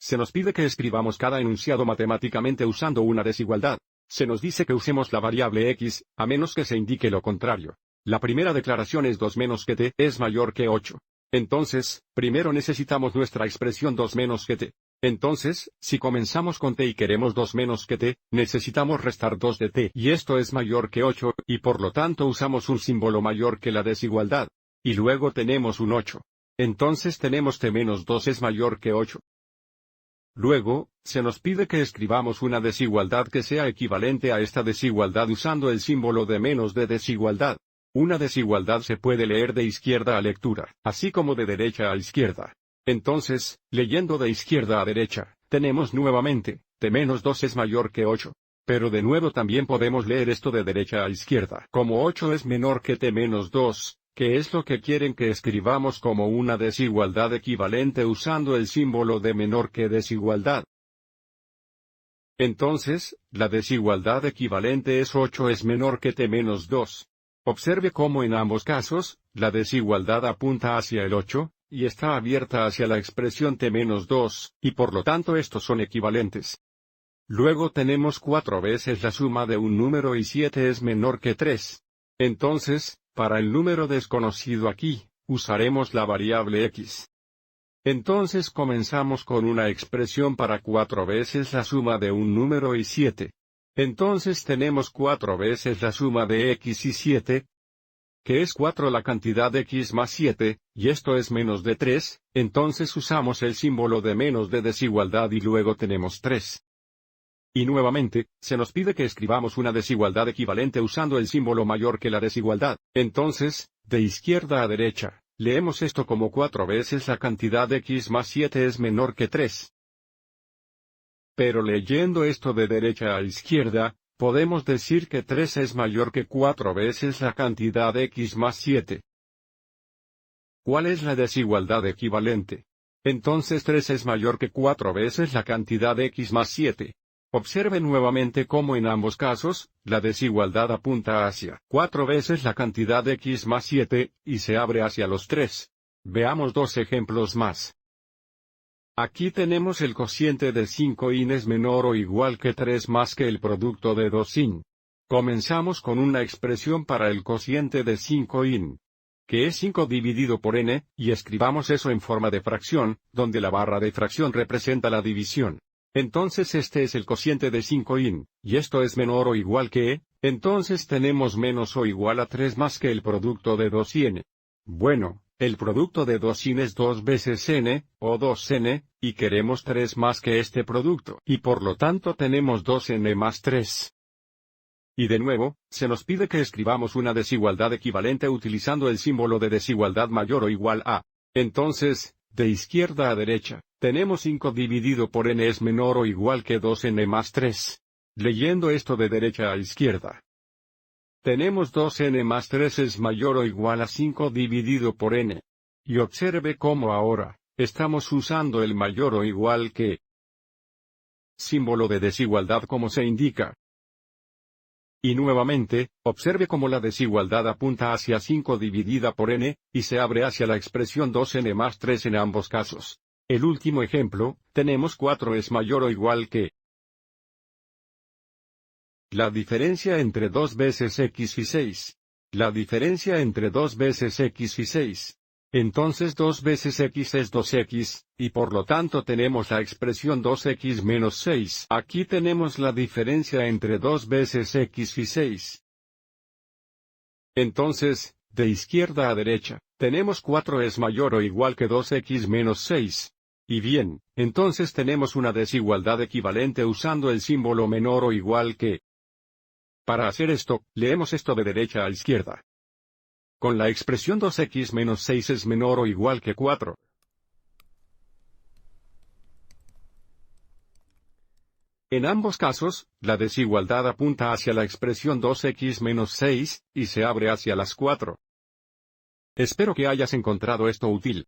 se nos pide que escribamos cada enunciado matemáticamente usando una desigualdad. Se nos dice que usemos la variable x, a menos que se indique lo contrario. La primera declaración es 2 menos que t es mayor que 8. Entonces, primero necesitamos nuestra expresión 2 menos que t. Entonces, si comenzamos con t y queremos 2 menos que t, necesitamos restar 2 de t y esto es mayor que 8, y por lo tanto usamos un símbolo mayor que la desigualdad. Y luego tenemos un 8. Entonces tenemos t menos 2 es mayor que 8. Luego, se nos pide que escribamos una desigualdad que sea equivalente a esta desigualdad usando el símbolo de menos de desigualdad. Una desigualdad se puede leer de izquierda a lectura, así como de derecha a izquierda. Entonces, leyendo de izquierda a derecha, tenemos nuevamente, t menos 2 es mayor que 8. Pero de nuevo también podemos leer esto de derecha a izquierda, como 8 es menor que t menos 2, que es lo que quieren que escribamos como una desigualdad equivalente usando el símbolo de menor que desigualdad. Entonces, la desigualdad equivalente es 8 es menor que t menos 2. Observe cómo en ambos casos, la desigualdad apunta hacia el 8, y está abierta hacia la expresión t menos 2, y por lo tanto estos son equivalentes. Luego tenemos 4 veces la suma de un número y 7 es menor que 3. Entonces, para el número desconocido aquí, usaremos la variable x. Entonces comenzamos con una expresión para 4 veces la suma de un número y 7. Entonces tenemos 4 veces la suma de x y 7, que es 4 la cantidad de x más 7, y esto es menos de 3, entonces usamos el símbolo de menos de desigualdad y luego tenemos 3. Y nuevamente, se nos pide que escribamos una desigualdad equivalente usando el símbolo mayor que la desigualdad. Entonces, de izquierda a derecha, leemos esto como 4 veces la cantidad de x más 7 es menor que 3. Pero leyendo esto de derecha a izquierda, podemos decir que 3 es mayor que 4 veces la cantidad de x más 7. ¿Cuál es la desigualdad equivalente? Entonces 3 es mayor que 4 veces la cantidad de x más 7. Observe nuevamente cómo en ambos casos, la desigualdad apunta hacia 4 veces la cantidad de x más 7, y se abre hacia los 3. Veamos 2 ejemplos más. Aquí tenemos el cociente de 5 in es menor o igual que 3 más que el producto de 2 in. Comenzamos con una expresión para el cociente de 5 in, que es 5 dividido por n, y escribamos eso en forma de fracción, donde la barra de fracción representa la división. Entonces este es el cociente de 5 in, y esto es menor o igual que, entonces tenemos menos o igual a 3 más que el producto de 2 y n. Bueno, el producto de 2 in es 2 veces n, o 2n, y queremos 3 más que este producto, y por lo tanto tenemos 2n más 3. Y de nuevo, se nos pide que escribamos una desigualdad equivalente utilizando el símbolo de desigualdad mayor o igual a. Entonces, de izquierda a derecha, tenemos 5 dividido por n es menor o igual que 2n más 3. Leyendo esto de derecha a izquierda, tenemos 2n más 3 es mayor o igual a 5 dividido por n. Y observe cómo ahora, estamos usando el mayor o igual que símbolo de desigualdad como se indica. Y nuevamente, observe cómo la desigualdad apunta hacia 5 dividida por n, y se abre hacia la expresión 2n más 3 en ambos casos. El último ejemplo, tenemos 4 es mayor o igual que la diferencia entre 2 veces x y 6. La diferencia entre 2 veces x y 6. Entonces 2 veces x es 2x, y por lo tanto tenemos la expresión 2x menos 6. Aquí tenemos la diferencia entre 2 veces x y 6. Entonces, de izquierda a derecha, tenemos 4 es mayor o igual que 2x menos 6. Y bien, entonces tenemos una desigualdad equivalente usando el símbolo menor o igual que. Para hacer esto, leemos esto de derecha a izquierda. Con la expresión 2x menos 6 es menor o igual que 4. En ambos casos, la desigualdad apunta hacia la expresión 2x menos 6, y se abre hacia las 4. Espero que hayas encontrado esto útil.